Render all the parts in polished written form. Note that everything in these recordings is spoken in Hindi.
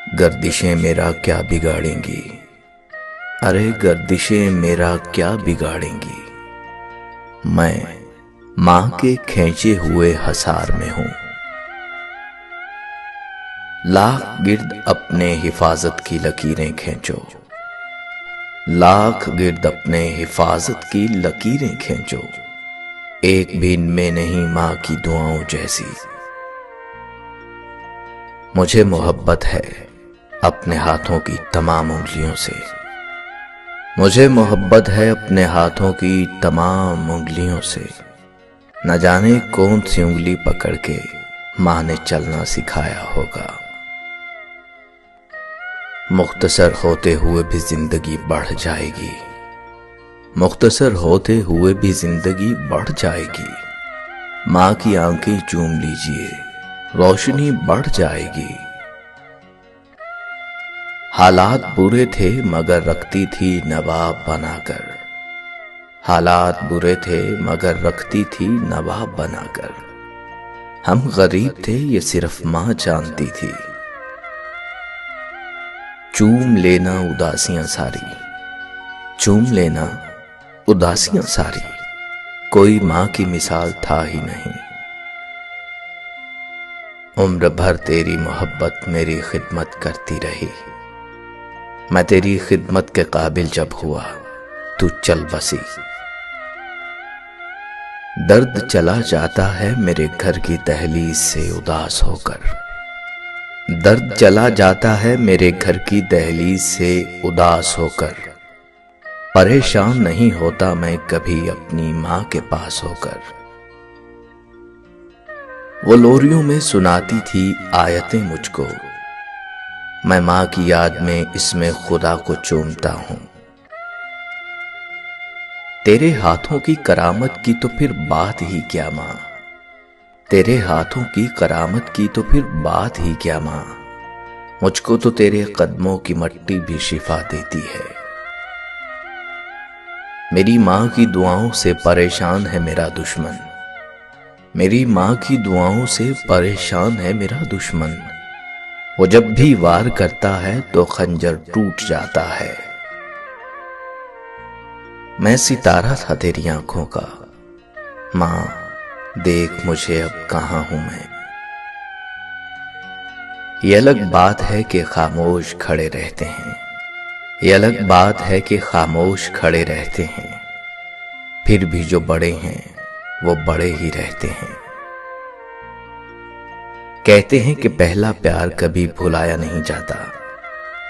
गर्दिशें मेरा क्या बिगाड़ेंगी। अरे गर्दिशें मेरा क्या बिगाड़ेंगी। मैं मां के खींचे हुए हसार में हूं। लाख गिर्द अपने हिफाजत की लकीरें खींचो, लाख गिर्द अपने हिफाजत की लकीरें खींचो, एक भी इनमें नहीं मां की दुआओं जैसी। मुझे मोहब्बत है अपने हाथों की तमाम उंगलियों से। मुझे मोहब्बत है अपने हाथों की तमाम उंगलियों से। न जाने कौन सी उंगली पकड़ के मां ने चलना सिखाया होगा। मुख्तसर होते हुए भी जिंदगी बढ़ जाएगी, मुख्तसर होते हुए भी जिंदगी बढ़ जाएगी। मां की आंखें चूम लीजिए, रोशनी बढ़ जाएगी। हालात बुरे थे मगर रखती थी नवाब बनाकर। हालात बुरे थे मगर रखती थी नवाब बनाकर। हम गरीब थे ये सिर्फ मां जानती थी। चूम लेना उदासियां सारी, चूम लेना उदासियां सारी, कोई मां की मिसाल था ही नहीं। उम्र भर तेरी मोहब्बत मेरी खिदमत करती रही। मैं तेरी खिदमत के काबिल जब हुआ तू चल बसी। दर्द चला जाता है मेरे घर की दहलीज से उदास होकर। दर्द चला जाता है मेरे घर की दहलीज से उदास होकर। परेशान नहीं होता मैं कभी अपनी मां के पास होकर। वो लोरियों में सुनाती थी आयतें मुझको। मैं मां की याद में इसमें खुदा को चूमता हूं। तेरे हाथों की करामत की तो फिर बात ही क्या मां। तेरे हाथों की करामत की तो फिर बात ही क्या मां। मुझको तो तेरे कदमों की मट्टी भी शिफा देती है। मेरी मां की दुआओं से परेशान है मेरा दुश्मन। मेरी मां की दुआओं से परेशान है मेरा दुश्मन। वो जब भी वार करता है तो खंजर टूट जाता है। मैं सितारा था तेरी आंखों का, मां देख मुझे अब कहां हूं मैं। ये अलग बात है कि खामोश खड़े रहते हैं। ये अलग बात है कि खामोश खड़े रहते हैं। फिर भी जो बड़े हैं वो बड़े ही रहते हैं। कहते हैं कि पहला प्यार कभी भुलाया नहीं जाता।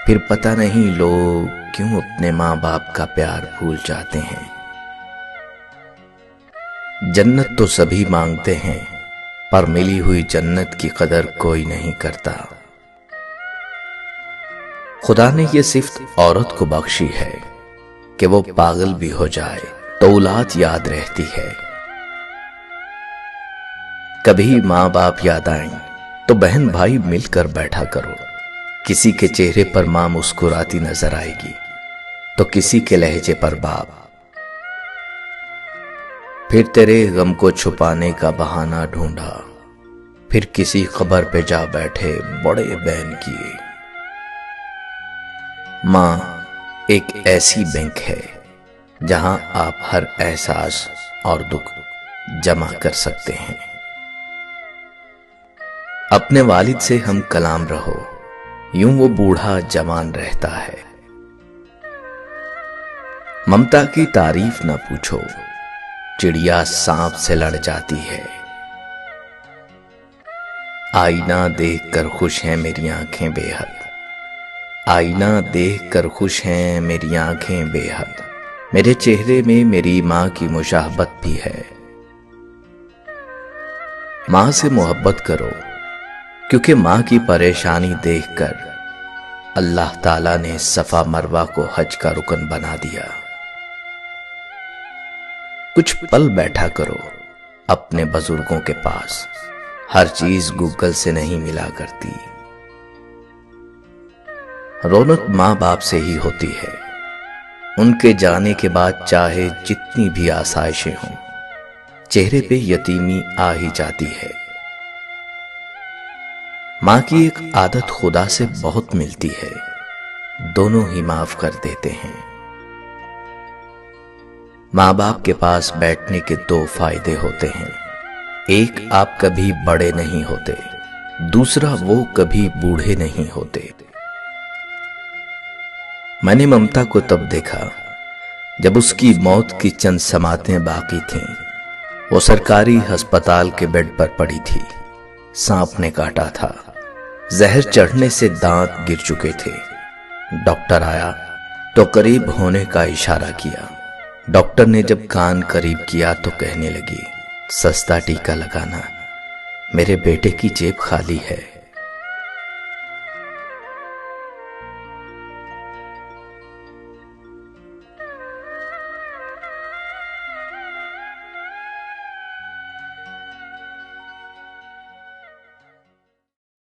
फिर पता नहीं लोग क्यों अपने मां बाप का प्यार भूल जाते हैं। जन्नत तो सभी मांगते हैं पर मिली हुई जन्नत की कदर कोई नहीं करता। खुदा ने ये सिफ्त औरत को बख्शी है कि वो पागल भी हो जाए तो औलाद याद रहती है। कभी मां बाप याद आए तो बहन भाई मिलकर बैठा करो। किसी के चेहरे पर मां मुस्कुराती नजर आएगी तो किसी के लहजे पर बाप। फिर तेरे गम को छुपाने का बहाना ढूंढा, फिर किसी खबर पे जा बैठे बड़े बहन किए। मां एक ऐसी बैंक है जहां आप हर एहसास और दुख जमा कर सकते हैं। अपने वालिद से हम कलाम रहो, यूं वो बूढ़ा जवान रहता है। ममता की तारीफ ना पूछो, चिड़िया सांप से लड़ जाती है। आईना देखकर खुश हैं मेरी आंखें बेहद। आईना देखकर खुश हैं मेरी आंखें बेहद। मेरे चेहरे में मेरी मां की मुशाहबत भी है। मां से मोहब्बत करो क्योंकि मां की परेशानी देखकर अल्लाह ताला ने सफा मरवा को हज का रुकन बना दिया। कुछ पल बैठा करो अपने बुजुर्गों के पास। हर चीज गूगल से नहीं मिला करती। रौनक मां बाप से ही होती है। उनके जाने के बाद चाहे जितनी भी आसाइशें हों, चेहरे पे यतीमी आ ही जाती है। माँ की एक आदत खुदा से बहुत मिलती है, दोनों ही माफ कर देते हैं। माँ बाप के पास बैठने के दो फायदे होते हैं, एक आप कभी बड़े नहीं होते, दूसरा वो कभी बूढ़े नहीं होते। मैंने ममता को तब देखा जब उसकी मौत की चंद समातें बाकी थीं। वो सरकारी अस्पताल के बेड पर पड़ी थी। सांप ने काटा था, जहर चढ़ने से दांत गिर चुके थे। डॉक्टर आया तो करीब होने का इशारा किया। डॉक्टर ने जब कान करीब किया तो कहने लगी, सस्ता टीका लगाना, मेरे बेटे की जेब खाली है।